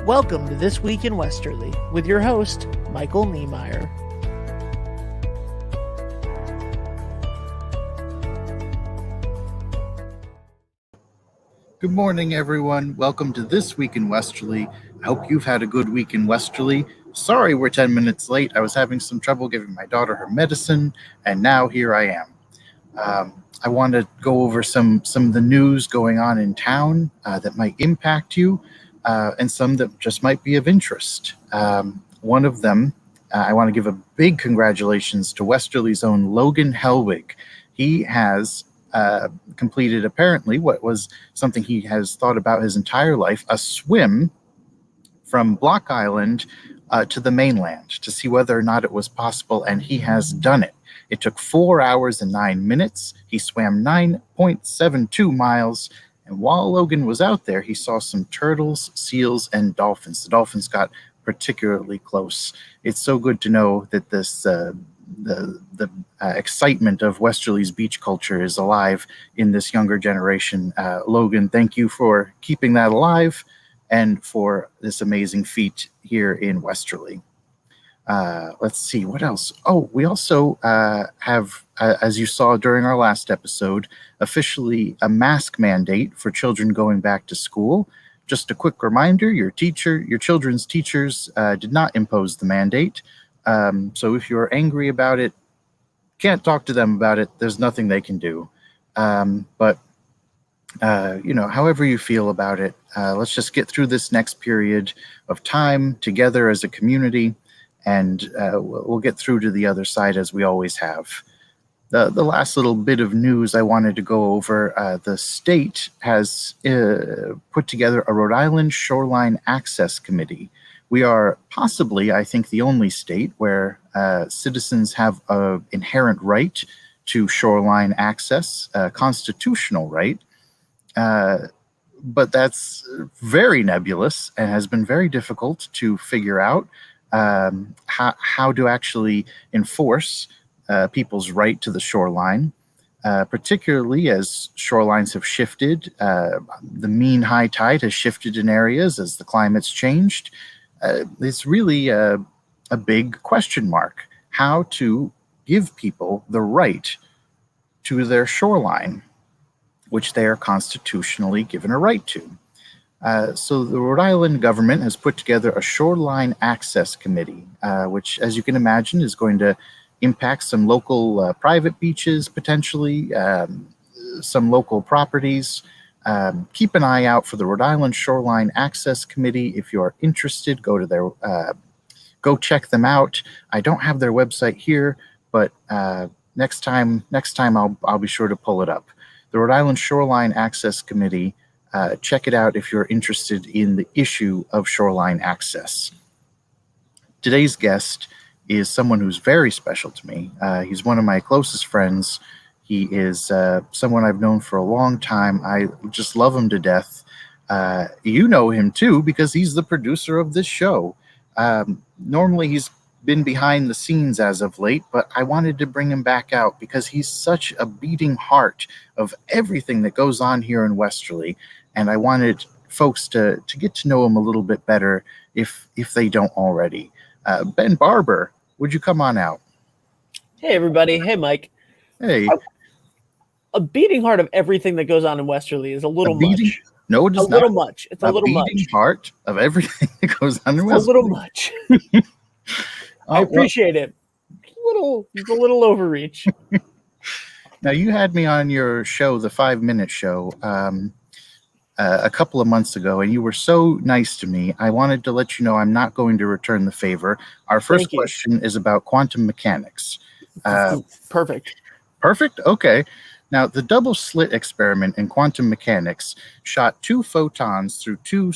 Welcome to This Week in Westerly with your host, Michael Niemeyer. Good morning, everyone. Welcome to This Week in Westerly. I hope you've had a good week in Westerly. Sorry we're 10 minutes late. I was having some trouble giving my daughter her medicine, and now here I am. I want to go over some of the news going on in town that might impact you, and some that just might be of interest. One of them, I want to give a big congratulations to Westerly's own Logan Helwig. He has completed apparently what was something he has thought about his entire life, a swim from Block Island to the mainland to see whether or not it was possible, and he has done it. It took 4 hours and 9 minutes. He swam 9.72 miles, and while Logan was out there, he saw some turtles, seals, and dolphins. The dolphins got particularly close. It's so good to know that this the excitement of Westerly's beach culture is alive in this younger generation. Logan, thank you for keeping that alive and for this amazing feat here in Westerly. Let's see, what else? Oh, we also have, as you saw during our last episode, officially a mask mandate for children going back to school. Just a quick reminder, your children's teachers did not impose the mandate. So if you're angry about it, can't talk to them about it, there's nothing they can do. But however you feel about it, let's just get through this next period of time together as a community, and we'll get through to the other side as we always have. The last little bit of news I wanted to go over, the state has put together a Rhode Island Shoreline Access Committee. We are possibly, I think, the only state where citizens have an inherent right to shoreline access, a constitutional right. But that's very nebulous and has been very difficult to figure out how to actually enforce people's right to the shoreline, particularly as shorelines have shifted. The mean high tide has shifted in areas as the climate's changed. It's really a big question mark, how to give people the right to their shoreline, which they are constitutionally given a right to. So the Rhode Island government has put together a Shoreline Access Committee, which, as you can imagine, is going to impact some local private beaches, potentially, some local properties. Keep an eye out for the Rhode Island Shoreline Access Committee. If you're interested, go check them out. I don't have their website here, but next time I'll be sure to pull it up. The Rhode Island Shoreline Access Committee. Check it out if you're interested in the issue of shoreline access. Today's guest is someone who's very special to me. He's one of my closest friends. He is someone I've known for a long time. I just love him to death. You know him too because he's the producer of this show. Normally he's been behind the scenes as of late, but I wanted to bring him back out because he's such a beating heart of everything that goes on here in Westerly, and I wanted folks to get to know him a little bit better if they don't already. Ben Barber, would you come on out? Hey, everybody. Hey, Mike. Hey. A beating heart of everything that goes on in Westerly is a little much. No, it is not. A little much. It's a little much. A beating heart of everything that goes on in Westerly. It's a little much. I appreciate it. It's a little overreach. Now, you had me on your show, the 5-Minute Show, a couple of months ago, and you were so nice to me. I wanted to let you know I'm not going to return the favor. Our first question is about quantum mechanics. Perfect. Perfect? Okay. Now, the double slit experiment in quantum mechanics shot 2 photons through two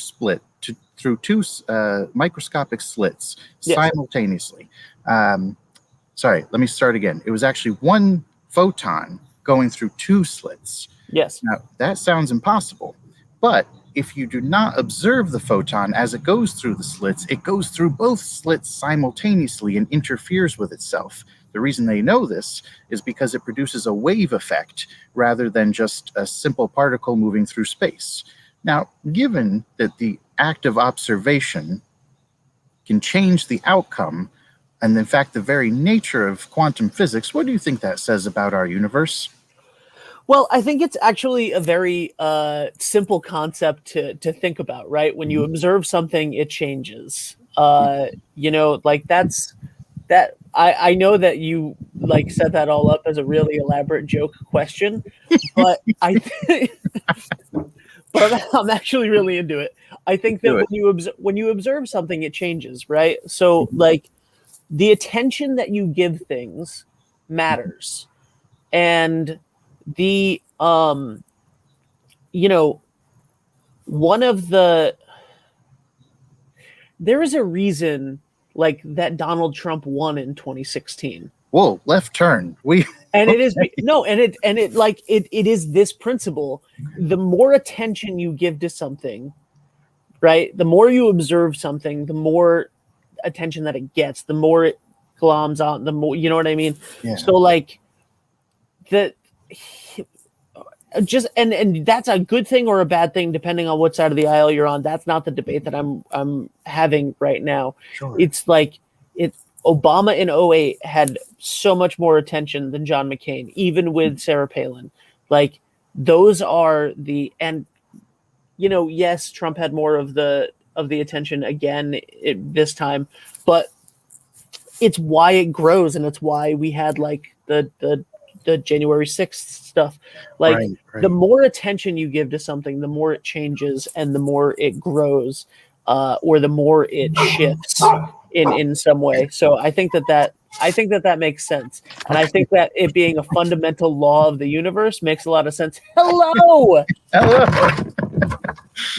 microscopic slits simultaneously. Sorry, let me start again. It was actually 1 photon going through 2 slits. Yes. Now, that sounds impossible, but if you do not observe the photon as it goes through the slits, it goes through both slits simultaneously and interferes with itself. The reason they know this is because it produces a wave effect rather than just a simple particle moving through space. Now, given that the act of observation can change the outcome, and in fact, the very nature of quantum physics, what do you think that says about our universe? Well, I think it's actually a very simple concept to think about, right? When you observe something, it changes. Like that's that. I know that you like set that all up as a really elaborate joke question, but but I'm actually really into it. I think that when you observe something, it changes, right? So like the attention that you give things matters, and the one of the there is a reason like that Donald Trump won in 2016. Whoa, left turn. And it is it is this principle. The more attention you give to something, right? The more you observe something, the more attention that it gets, the more it gloms on, the more, you know what I mean? Yeah. So like just and that's a good thing or a bad thing depending on what side of the aisle you're on. That's not the debate that I'm having right now. Sure. It's like Obama in 2008 had so much more attention than John McCain, even with Sarah Palin. Like those are and yes, Trump had more of the attention again this time, but it's why it grows, and it's why we had like the January 6th stuff. Like right. The more attention you give to something, the more it changes and the more it grows, or the more it shifts in some way. So I think that makes sense. And I think that it being a fundamental law of the universe makes a lot of sense. Hello.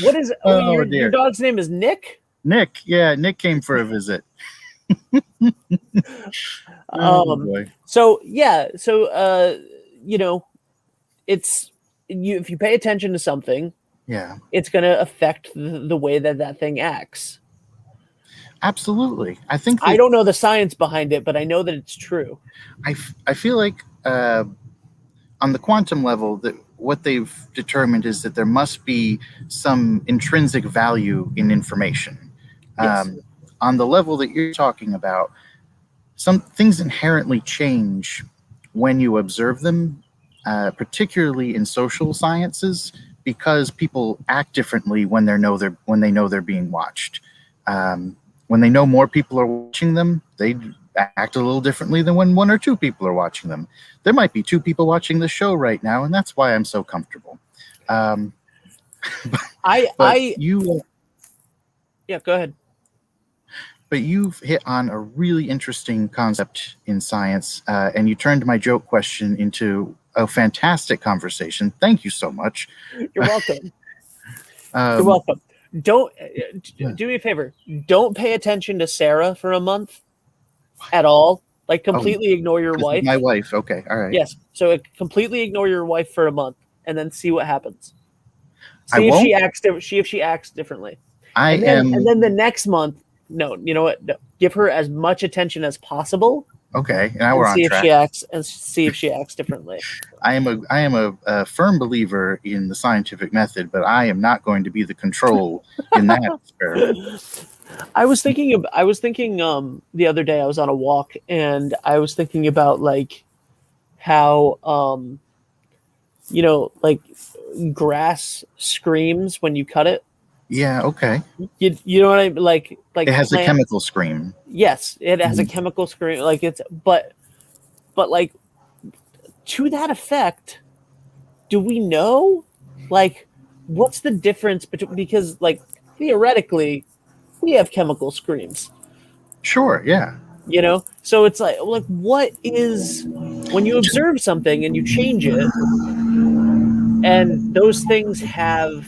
What is your dog's name is Nick? Nick. Yeah, Nick came for a visit. Boy. So it's if you pay attention to something, it's going to affect the way that thing acts. Absolutely. I think I don't know the science behind it, but I know that it's true. I feel like on the quantum level, that what they've determined is that there must be some intrinsic value in information. Yes. On the level that you're talking about, some things inherently change when you observe them, particularly in social sciences, because people act differently when they know they're being watched. When they know more people are watching them, they act a little differently than when one or two people are watching them. There might be two people watching the show right now, and that's why I'm so comfortable. Yeah, go ahead. But you've hit on a really interesting concept in science, and you turned my joke question into a fantastic conversation. Thank you so much. You're welcome. You're welcome. Do me a favor. Don't pay attention to Sarah for a month at all. Like completely ignore your wife. My wife. Okay. All right. Yes. So completely ignore your wife for a month and then see what happens. See if she acts differently. And then the next month, no, you know what? No, give her as much attention as possible. Okay. Now we're on track. See if she acts differently. I am a firm believer in the scientific method, but I am not going to be the control in that experiment. I was thinking the other day I was on a walk and I was thinking about like how like grass screams when you cut it. Yeah, okay. You know what I mean? Like it has a chemical scream. Yes, it has a chemical scream. Like but like to that effect, do we know like what's the difference between, because like theoretically we have chemical screams. Sure, yeah. So it's like what is when you observe something and you change it and those things have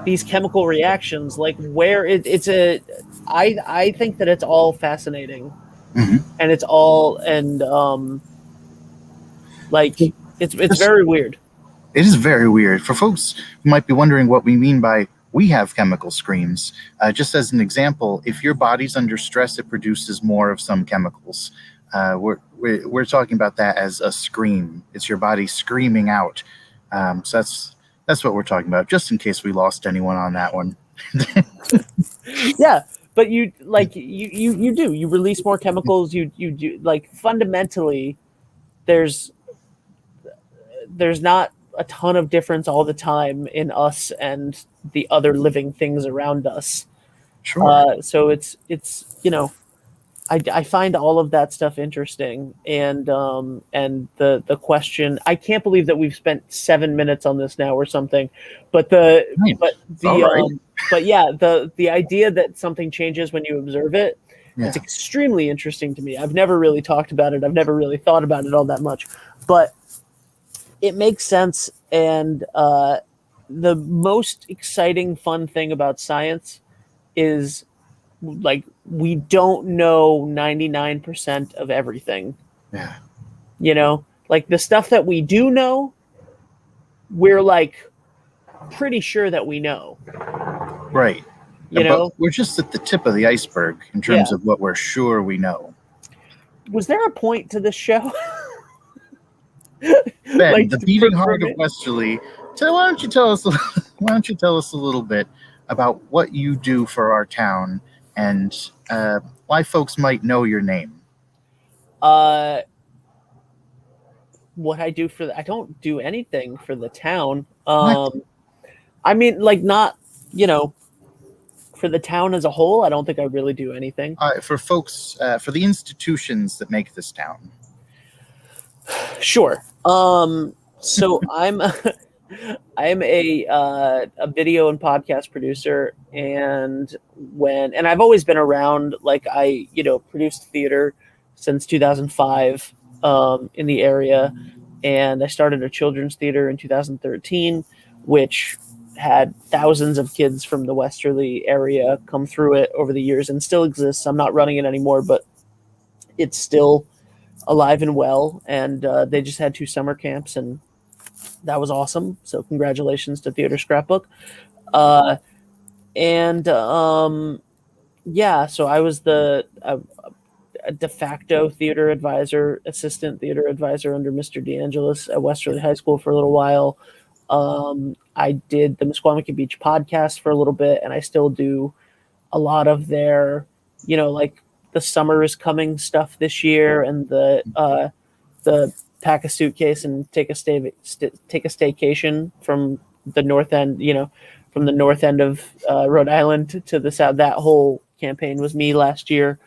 these chemical reactions, like where I think that it's all fascinating. And it's all like it's very weird. It is very weird. For folks who might be wondering what we mean by we have chemical screams, just as an example, if your body's under stress, it produces more of some chemicals. We're talking about that as a scream. It's your body screaming out. So That's what we're talking about, just in case we lost anyone on that one. Yeah, but you do. You release more chemicals. You do, like, fundamentally, there's not a ton of difference all the time in us and the other living things around us. Sure. So it's I find all of that stuff interesting, and the question, I can't believe that we've spent 7 minutes on this now or something, but Right. It's all right. but yeah, the idea that something changes when you observe it, Yeah. it's extremely interesting to me. I've never really talked about it. I've never really thought about it all that much, but it makes sense. And the most exciting, fun thing about science is, like, we don't know 99% of everything. Yeah. Like, the stuff that we do know, we're like pretty sure that we know. Right. But we're just at the tip of the iceberg in terms of what we're sure we know. Was there a point to this show? Ben, like, the beating heart of Westerly. Why don't you tell us a little bit about what you do for our town and why folks might know your name? What I do I don't do anything for the town. I mean, like, not, for the town as a whole, I don't think I really do anything. For folks, for the institutions that make this town. Sure. So I'm a video and podcast producer, and I've always been around. Like, I produced theater since 2005 in the area, and I started a children's theater in 2013, which had thousands of kids from the Westerly area come through it over the years, and still exists. I'm not running it anymore, but it's still alive and well, and they just had 2 summer camps, and that was awesome. So congratulations to Theater Scrapbook. So I was the de facto theater advisor, assistant theater advisor under Mr. DeAngelis at Westerly High School for a little while. I did the Musqueamican Beach podcast for a little bit, and I still do a lot of their, like, the summer is coming stuff this year, and the pack a suitcase and take a staycation from the north end, from the north end of Rhode Island to the south. That whole campaign was me last year.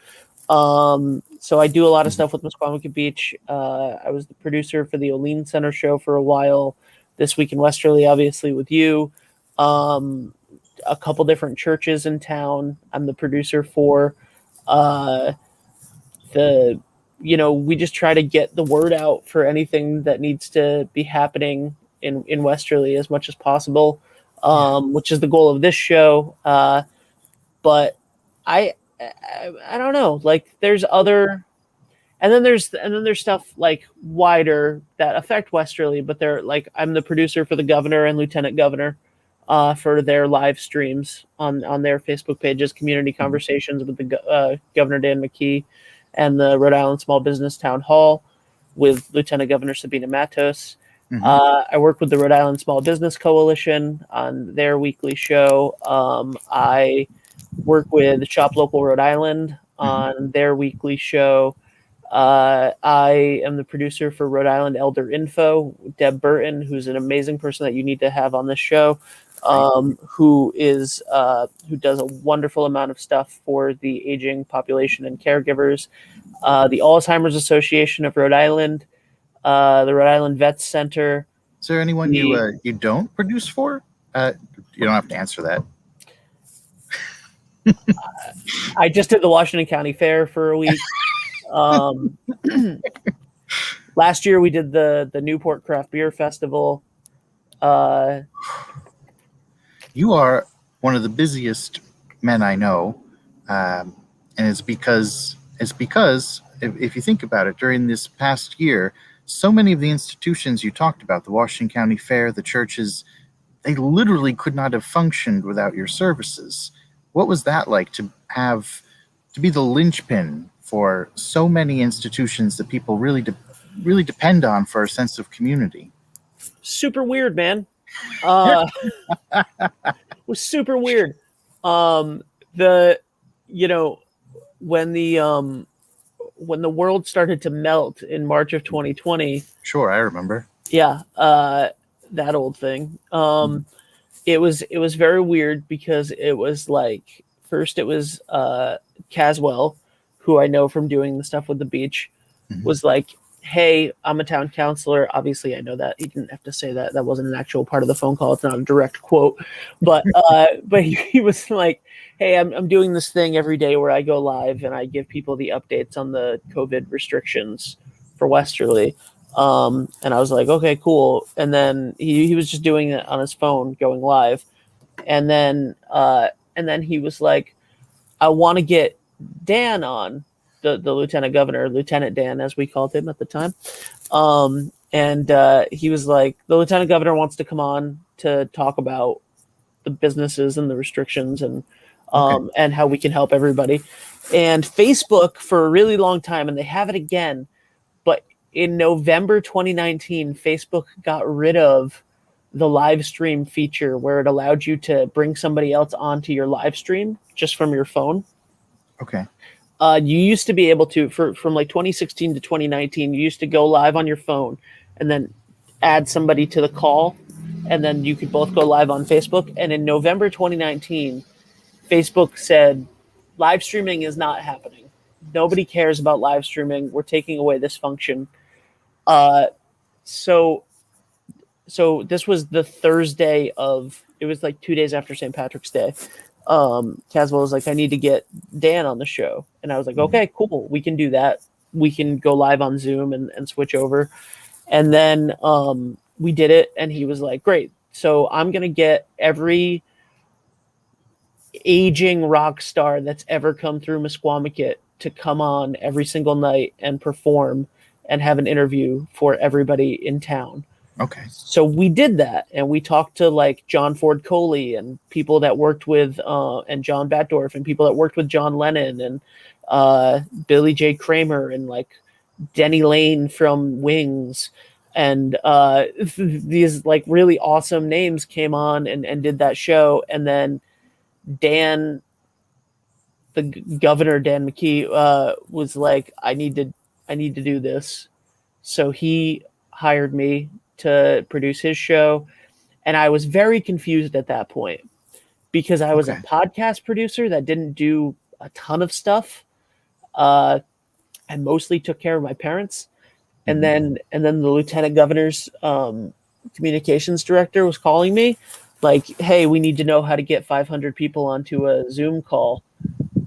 So I do a lot of stuff with Musqueamican Beach. I was the producer for the Olean Center show for a while. This Week in Westerly, obviously, with you. A couple different churches in town I'm the producer for. We just try to get the word out for anything that needs to be happening in Westerly as much as possible, which is the goal of this show. But I don't know. Like, there's other, and then there's stuff like wider that affect Westerly, but they're like, I'm the producer for the governor and lieutenant governor for their live streams on their Facebook pages, community conversations with the Governor Dan McKee, and the Rhode Island Small Business Town Hall with Lieutenant Governor Sabina Matos. Mm-hmm. I work with the Rhode Island Small Business Coalition on their weekly show. I work with Shop Local Rhode Island on their weekly show. I am the producer for Rhode Island Elder Info, Deb Burton, who's an amazing person that you need to have on this show, who does a wonderful amount of stuff for the aging population and caregivers. The Alzheimer's Association of Rhode Island, the Rhode Island Vets Center. Is there anyone you don't produce for? You don't have to answer that. I just did the Washington County Fair for a week. Last year we did the Newport Craft Beer Festival. You are one of the busiest men I know, and it's because if you think about it, during this past year, so many of the institutions you talked about, the Washington County Fair, the churches, they literally could not have functioned without your services. What was that like to be the linchpin for so many institutions that people really depend on for a sense of community? Super weird, man. Uh, was super weird. The you know when the world started to melt in March of 2020. Sure, I remember. Yeah, that old thing. It was very weird because it was like first it was Caswell, who I know from doing the stuff with the beach, Mhm. was like, "Hey, I'm a town councilor." Obviously, I know that he didn't have to say that. That wasn't an actual part of the phone call. It's not a direct quote, but he was like, "Hey, I'm doing this thing every day where I go live and I give people the updates on the COVID restrictions for Westerly." And I was like, okay, cool. And then he was just doing it on his phone, going live. And then he was like, I want to get Dan on, the lieutenant governor, Lieutenant Dan, as we called him at the time. And he was like, the lieutenant governor wants to come on to talk about the businesses and the restrictions and how we can help everybody. And Facebook for a really long time, and they have it again, but in November 2019, Facebook got rid of the live stream feature where it allowed you to bring somebody else onto your live stream just from your phone. Okay. You used to be able to, from like 2016 to 2019, you used to go live on your phone and then add somebody to the call, and then you could both go live on Facebook. And in November 2019, Facebook said live streaming is not happening. Nobody cares about live streaming. We're taking away this function. Uh, so so this was the Thursday of, it was like 2 days after St. Patrick's Day. Caswell was like, I need to get Dan on the show. And I was like, okay, cool. We can do that. We can go live on Zoom and switch over. And then we did it. And he was like, great. So I'm going to get every aging rock star that's ever come through Musquamaket to come on every single night and perform and have an interview for everybody in town. Okay. So we did that, and we talked to like John Ford Coley and people that worked with and John Batdorf and people that worked with John Lennon and Billy J. Kramer and like Denny Lane from Wings, and these like really awesome names came on and did that show. And then Dan, the governor Dan McKee, was like, I need to do this. So he hired me to produce his show. And I was very confused at that point because I was a podcast producer that didn't do a ton of stuff. I mostly took care of my parents. And then the lieutenant governor's communications director was calling me like, hey, we need to know how to get 500 people onto a Zoom call.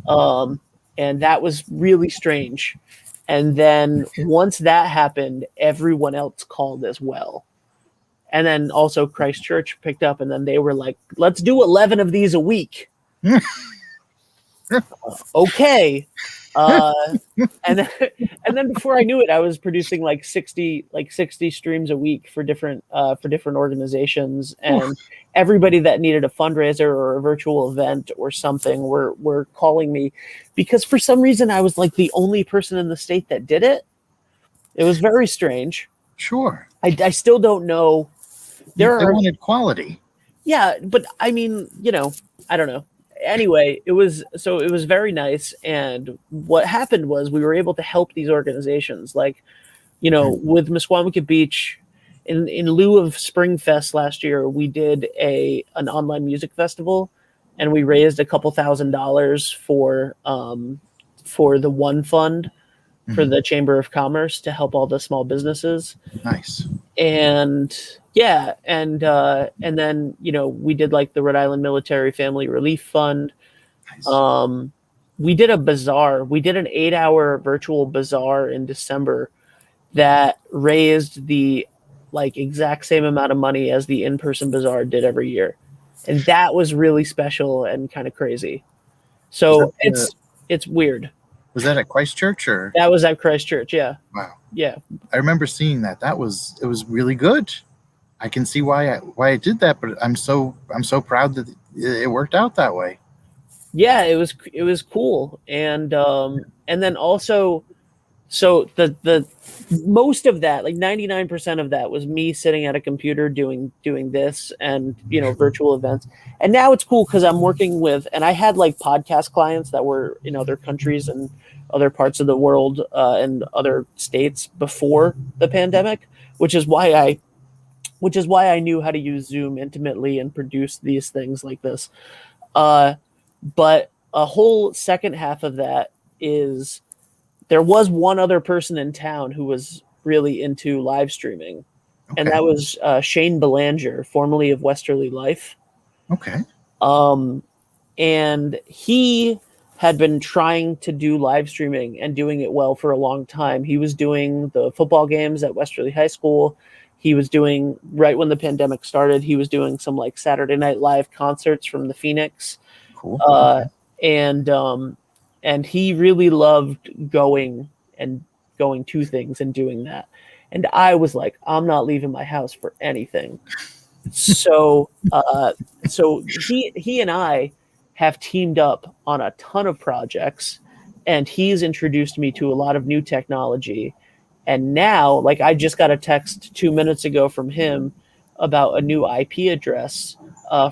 And that was really strange. And then once that happened, everyone else called as well. And then also Christchurch picked up, and then they were like, let's do 11 of these a week. Okay. And then before I knew it, I was producing like 60 streams a week for different organizations, and everybody that needed a fundraiser or a virtual event or something were calling me, because for some reason I was like the only person in the state that did it. It was very strange. Sure. I still don't know. They wanted quality. Yeah, but I mean, I don't know. Anyway, it was very nice. And what happened was we were able to help these organizations, like, with Musquamaket Beach, in lieu of Springfest last year, we did an online music festival, and we raised a couple $1,000s for the One Fund for the Chamber of Commerce to help all the small businesses. Nice. And yeah, and then we did like the Rhode Island Military Family Relief Fund. Nice. We did a bazaar. We did an 8-hour virtual bazaar in December that raised the like exact same amount of money as the in-person bazaar did every year, and that was really special and kind of crazy. So it's weird. Was that at Christchurch or? That was at Christchurch, yeah. Wow. Yeah. I remember seeing that. It was really good. I can see why I did that, but I'm so proud that it worked out that way. Yeah, it was cool. And then also, So the most of that, like 99% of that, was me sitting at a computer doing this and virtual events. And now it's cool because I'm working with, and I had like podcast clients that were in other countries and other parts of the world and other states before the pandemic, which is why I knew how to use Zoom intimately and produce these things like this. But a whole second half of that is there was one other person in town who was really into live streaming, and Okay. that was Shane Belanger, formerly of Westerly Life. Okay. And he had been trying to do live streaming and doing it well for a long time. He was doing the football games at Westerly High School. He was doing, right when the pandemic started, he was doing some like Saturday Night Live concerts from the Phoenix. Cool. Uh, Okay. and he really loved going to things and doing that. And I was like, I'm not leaving my house for anything. So he and I have teamed up on a ton of projects, and he's introduced me to a lot of new technology. And now, like, I just got a text 2 minutes ago from him about a new IP address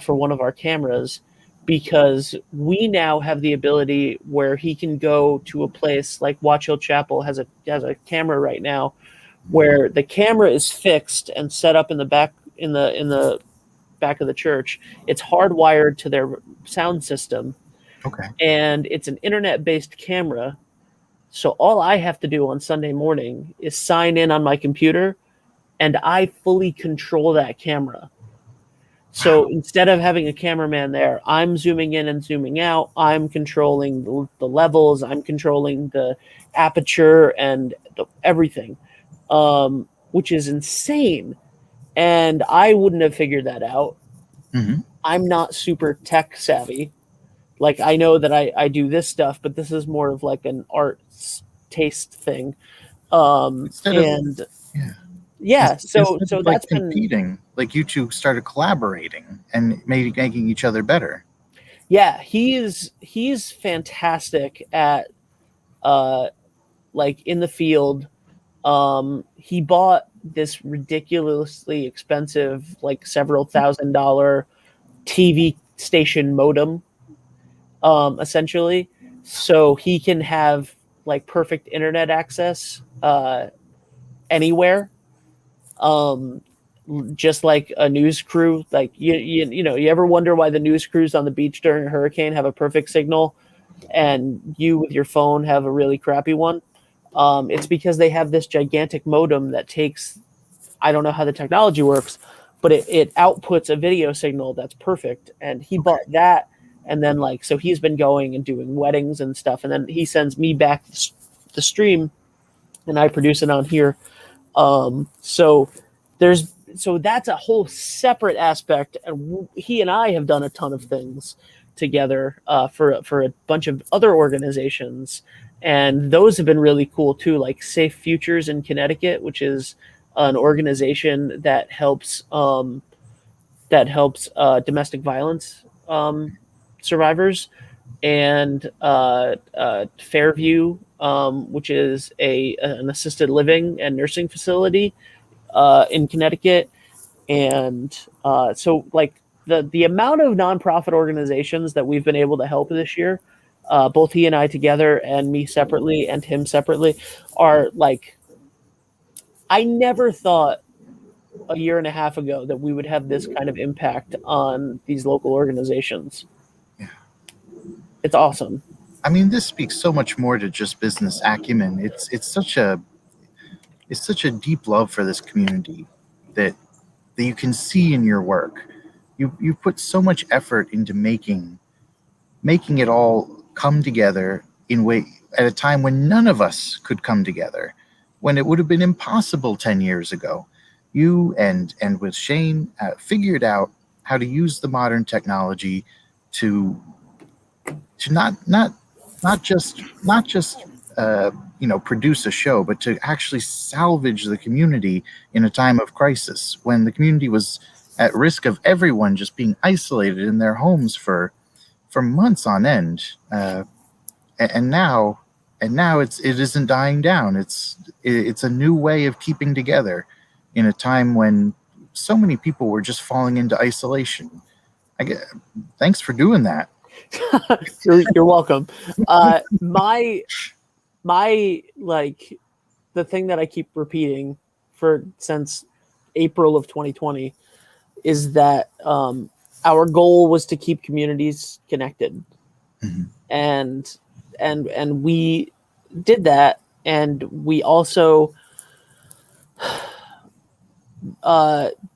for one of our cameras, because we now have the ability where he can go to a place like Watch Hill Chapel has a camera right now where the camera is fixed and set up in the back in the back of the church. It's hardwired to their sound system, Okay. and it's an internet-based camera. So all I have to do on Sunday morning is sign in on my computer, and I fully control that camera. So instead of having a cameraman there, I'm zooming in and zooming out. I'm controlling the levels. I'm controlling the aperture and everything, which is insane. And I wouldn't have figured that out. Mm-hmm. I'm not super tech savvy. Like, I know that I do this stuff, but this is more of like an art taste thing. Instead of And yeah. yeah, so Instead of like that's been, competing, like you two started collaborating and maybe making each other better. yeah, he's fantastic at like in the field. He bought this ridiculously expensive, like several $1,000 TV station modem, essentially, so he can have like perfect internet access anywhere. Um, just like a news crew, like you ever wonder why the news crews on the beach during a hurricane have a perfect signal, and you with your phone have a really crappy one? It's because they have this gigantic modem that takes, I don't know how the technology works, but it outputs a video signal that's perfect. And he bought that. And then, like, so he's been going and doing weddings and stuff. And then he sends me back the stream, and I produce it on here. So that's a whole separate aspect. And he and I have done a ton of things together for a bunch of other organizations. And those have been really cool too, like Safe Futures in Connecticut, which is an organization that helps domestic violence survivors, and Fairview, which is an assisted living and nursing facility in Connecticut. And so, like, the amount of nonprofit organizations that we've been able to help this year, both he and I together, and me separately, and him separately, are like, I never thought a year and a half ago that we would have this kind of impact on these local organizations. Yeah. It's awesome. I mean, this speaks so much more to just business acumen. It's such a deep love for this community that you can see in your work. You put so much effort into making it all come together at a time when none of us could come together, when it would have been impossible 10 years ago. You and with Shane figured out how to use the modern technology to not just produce a show, but to actually salvage the community in a time of crisis, when the community was at risk of everyone just being isolated in their homes for months on end. And now and now it isn't dying down. It's a new way of keeping together in a time when so many people were just falling into isolation. Thanks for doing that. You're welcome. My like the thing that I keep repeating since April of 2020 is that our goal was to keep communities connected, Mm-hmm. and we did that, and we also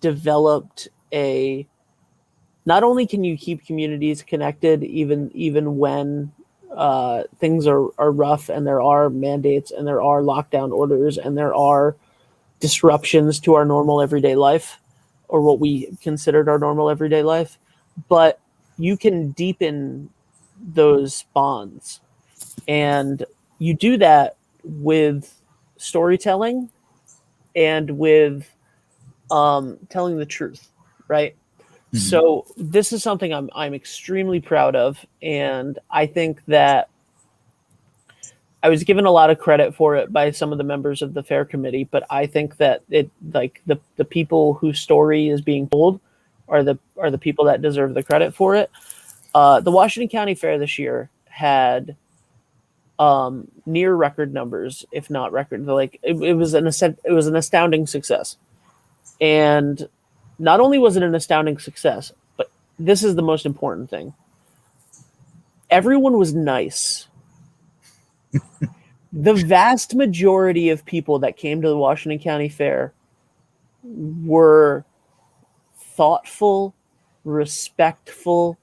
developed a. Not only can you keep communities connected even when things are rough and there are mandates and there are lockdown orders and there are disruptions to our normal everyday life, or what we considered our normal everyday life, but you can deepen those bonds. And you do that with storytelling and with telling the truth, right? Mm-hmm. So this is something I'm extremely proud of, and I think that I was given a lot of credit for it by some of the members of the fair committee, but I think that the people whose story is being told are the people that deserve the credit for it. The Washington County Fair this year had near record numbers, if not record. It was an astounding success, and not only was it an astounding success, but this is the most important thing. Everyone was nice. The vast majority of people that came to the Washington County Fair were thoughtful, respectful,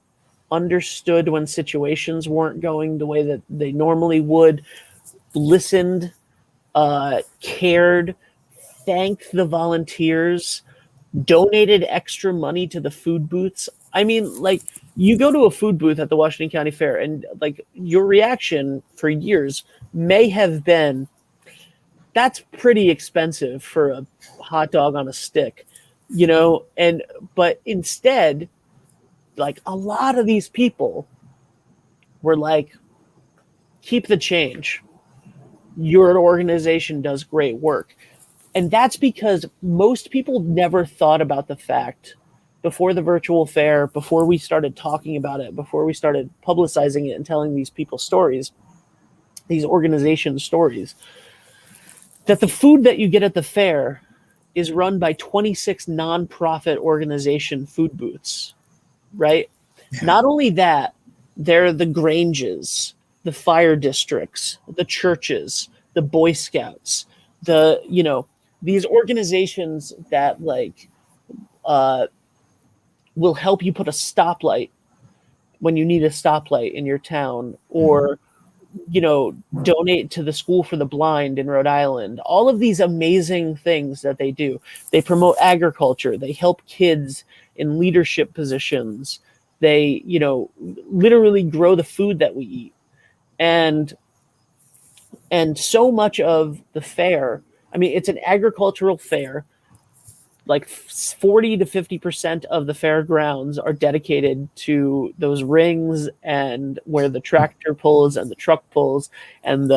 understood when situations weren't going the way that they normally would, listened, cared, thanked the volunteers, donated extra money to the food booths. I mean, like, you go to a food booth at the Washington County Fair and like your reaction for years may have been, that's pretty expensive for a hot dog on a stick, but instead, like, a lot of these people were like, keep the change. Your organization does great work. And that's because most people never thought about the fact before the virtual fair, before we started talking about it, before we started publicizing it and telling these people's stories, these organizations' stories, that the food that you get at the fair is run by 26 nonprofit organization food booths, right? Yeah. Not only that, they're the Granges, the fire districts, the churches, the Boy Scouts, these organizations that will help you put a stoplight when you need a stoplight in your town, or donate to the School for the Blind in Rhode Island. All of these amazing things that they do. They promote agriculture. They help kids in leadership positions. They, literally grow the food that we eat. And so much of the fair, I mean, it's an agricultural fair. Like 40 to 50% of the fairgrounds are dedicated to those rings and where the tractor pulls and the truck pulls and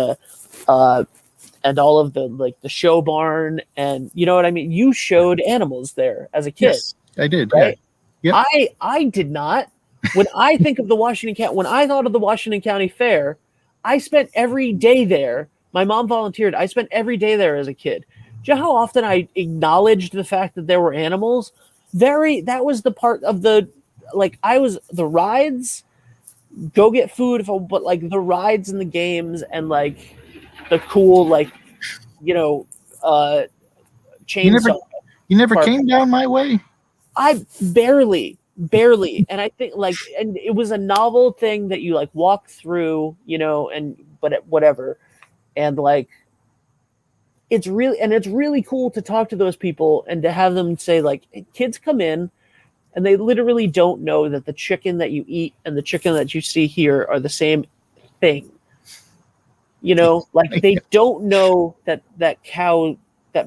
and all of the show barn, and you know what I mean? You showed animals there as a kid. Yes, I did. Right? Yeah. Yep. I did not. When I think of when I thought of the Washington County Fair, I spent every day there. My mom volunteered. I spent every day there as a kid. Do you know how often I acknowledged the fact that there were animals? That was the part of the rides, go get food, but like the rides and the games and like the cool chainsaw. You never came down my way. I barely, and I think and it was a novel thing that you walk through, but whatever, and it's really cool to talk to those people and to have them say kids come in and they literally don't know that the chicken that you eat and the chicken that you see here are the same thing. They don't know that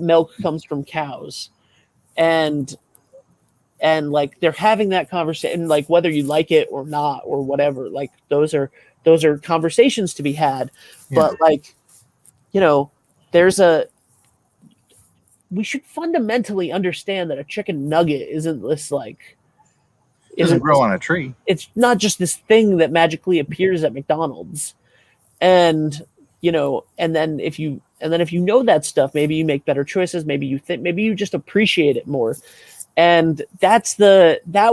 milk comes from cows, and they're having that conversation, whether you like it or not or whatever, those are those are conversations to be had. Yeah. But like, we should fundamentally understand that a chicken nugget isn't this like It doesn't grow on a tree. It's not just this thing that magically appears at McDonald's. And and then if you know that stuff, maybe you make better choices, maybe you just appreciate it more. And that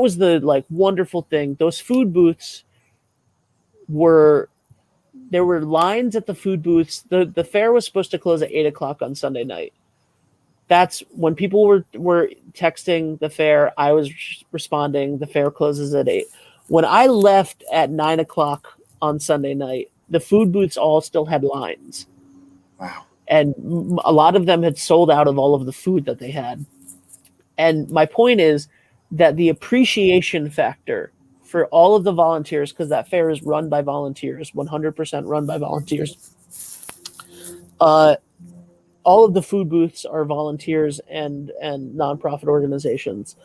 was the like wonderful thing. Those food booths there were lines at the food booths. The fair was supposed to close at 8:00 on Sunday night. That's when people were texting the fair. I was responding. The fair closes at 8. When I left at 9:00 on Sunday night, the food booths all still had lines. Wow. And a lot of them had sold out of all of the food that they had. And my point is that the appreciation factor for all of the volunteers, because that fair is run by volunteers, 100% run by volunteers. All of the food booths are volunteers and nonprofit organizations.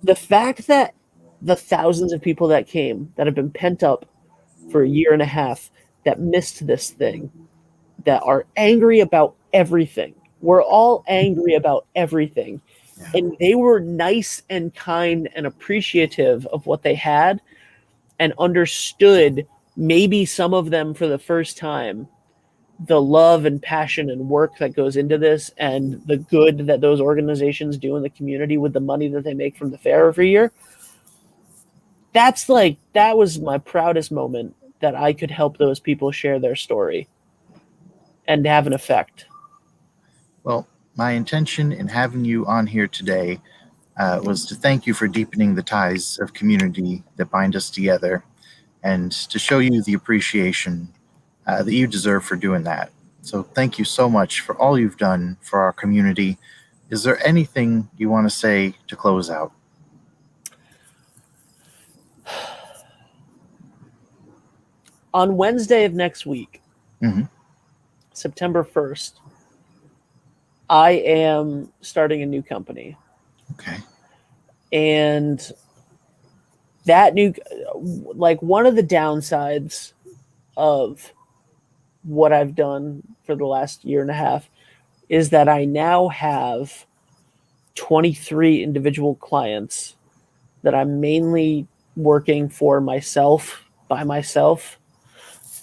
The fact that the thousands of people that came, that have been pent up for a year and a half, that missed this thing, that are angry about everything. We're all angry about everything. Yeah. And they were nice and kind and appreciative of what they had and understood, maybe some of them for the first time, the love and passion and work that goes into this and the good that those organizations do in the community with the money that they make from the fair every year. That was my proudest moment, that I could help those people share their story and have an effect. Well, my intention in having you on here today was to thank you for deepening the ties of community that bind us together, and to show you the appreciation that you deserve for doing that. So thank you so much for all you've done for our community. Is there anything you want to say to close out? On Wednesday of next week, September 1st, I am starting a new company. Okay. And that one of the downsides of what I've done for the last year and a half is that I now have 23 individual clients that I'm mainly working for myself, by myself.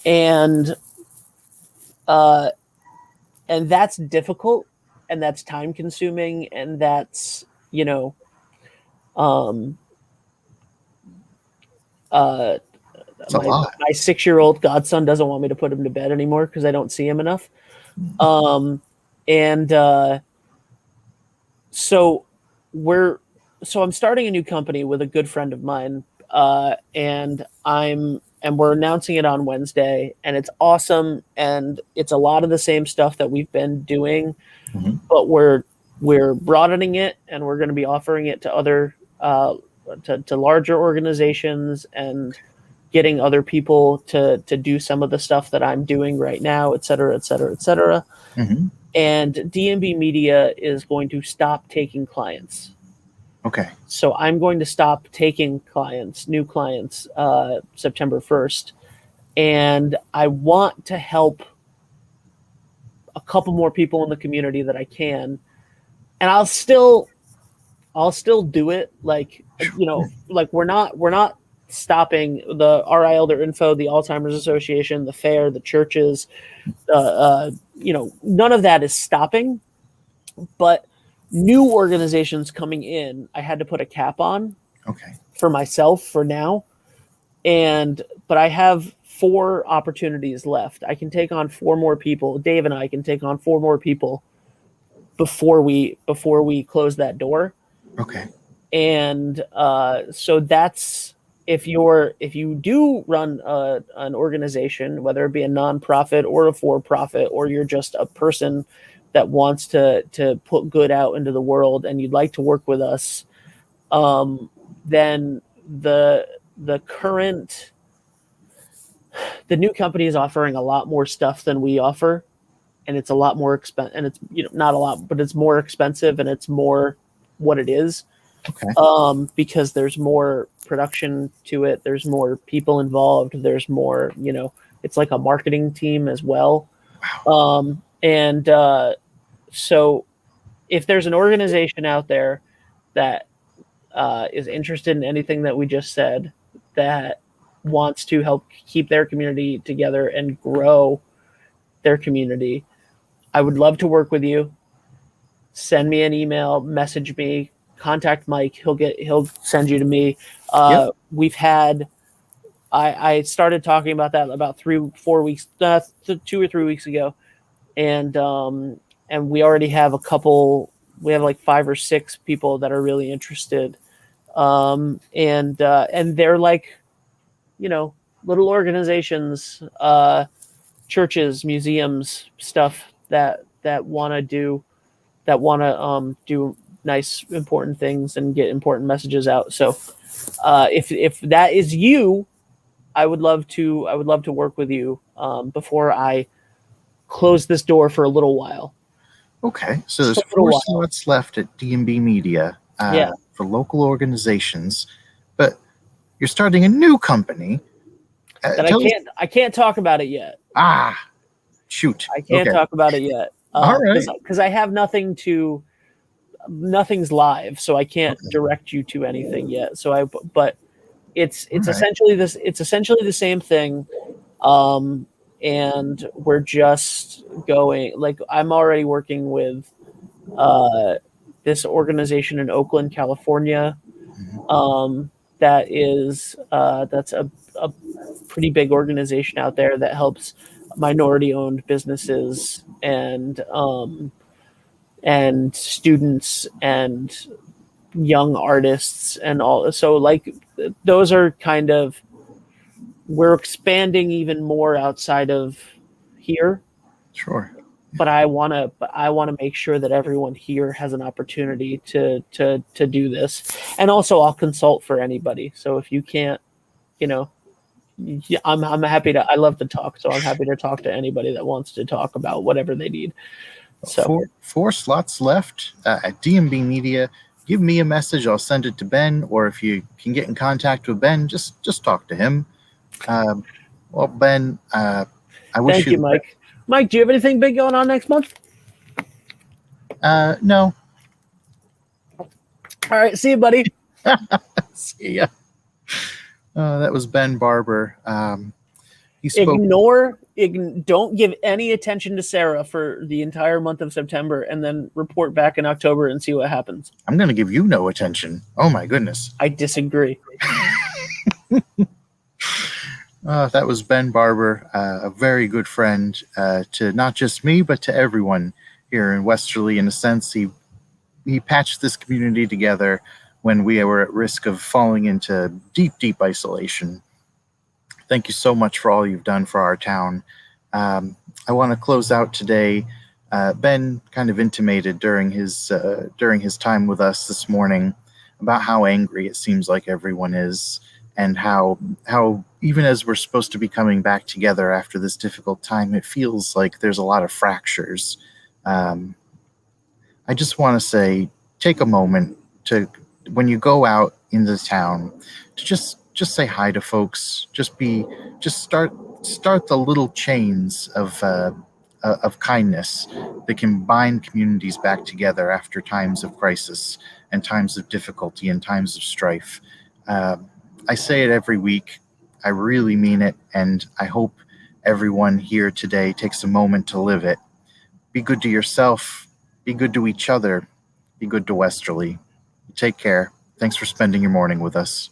And that's difficult, and that's time consuming, and that's, it's a lot. My 6-year-old godson doesn't want me to put him to bed anymore because I don't see him enough. So I'm starting a new company with a good friend of mine, and we're announcing it on Wednesday, and it's awesome, and it's a lot of the same stuff that we've been doing, but we're broadening it, and we're going to be offering it to other to larger organizations, and getting other people to do some of the stuff that I'm doing right now, et cetera, et cetera, et cetera. And DMB Media is going to stop taking clients. Okay. So I'm going to stop taking new clients, September 1st. And I want to help a couple more people in the community that I can. And I'll still do it. Like we're not stopping the RI Elder Info, the Alzheimer's Association, the fair, the churches, none of that is stopping. But new organizations coming in, I had to put a cap on. Okay. For myself for now. But I have 4 opportunities left. I can take on 4 more people. Dave and I can take on 4 more people before we close that door. Okay. And so that's, if you do run an organization, whether it be a nonprofit or a for-profit, or you're just a person that wants to put good out into the world and you'd like to work with us, then the new company is offering a lot more stuff than we offer, and it's a lot more expensive, and it's not a lot, but it's more expensive, and it's more what it is. Okay. because there's more production to it. There's more people involved. There's more, it's like a marketing team as well. And so if there's an organization out there that is interested in anything that we just said, that wants to help keep their community together and grow their community, I would love to work with you. Send me an email, message me, contact Mike. He'll send you to me. Yep. We've had I started talking about that about 3-4 weeks, 2 or 3 weeks ago, and we already have a couple. We have like 5 or 6 people that are really interested, and they're like, little organizations, churches, museums, stuff that want to do nice, important things and get important messages out. So, if that is you, I would love to work with you before I close this door for a little while. Okay, so there's 4 slots left at D&B Media for local organizations, but you're starting a new company. That I can't talk about it yet. Shoot. I can't talk about it yet. All right. Because I have nothing's live, so I can't direct you to anything yet. But it's essentially this. It's essentially the same thing, and we're just going. Like, I'm already working with this organization in Oakland, California. That's a pretty big organization out there that helps minority-owned businesses and students and young artists and all. So, like, those are kind of, we're expanding even more outside of here. Sure. But I want to make sure that everyone here has an opportunity to do this. And also, I'll consult for anybody. So if you can't, I'm happy to. I love to talk, so I'm happy to talk to anybody that wants to talk about whatever they need. So 4 slots left at D&B Media. Give me a message. I'll send it to Ben, or if you can get in contact with Ben, just talk to him. Well, Ben, I wish thank you, Mike. Mike, do you have anything big going on next month? No. All right, see you, buddy. See ya. That was Ben Barber. He spoke. Don't give any attention to Sarah for the entire month of September, and then report back in October and see what happens. I'm going to give you no attention. Oh my goodness. I disagree. That was Ben Barber, a very good friend to not just me, but to everyone here in Westerly. In a sense, he patched this community together when we were at risk of falling into deep, deep isolation. Thank you so much for all you've done for our town. I want to close out today. Ben kind of intimated during his time with us this morning about how angry it seems like everyone is, and how even as we're supposed to be coming back together after this difficult time, it feels like there's a lot of fractures. I just want to say, take a moment to, when you go out into town, to just say hi to folks. Just start the little chains of kindness that can bind communities back together after times of crisis and times of difficulty and times of strife. I say it every week. I really mean it, and I hope everyone here today takes a moment to live it. Be good to yourself. Be good to each other. Be good to Westerly. Take care. Thanks for spending your morning with us.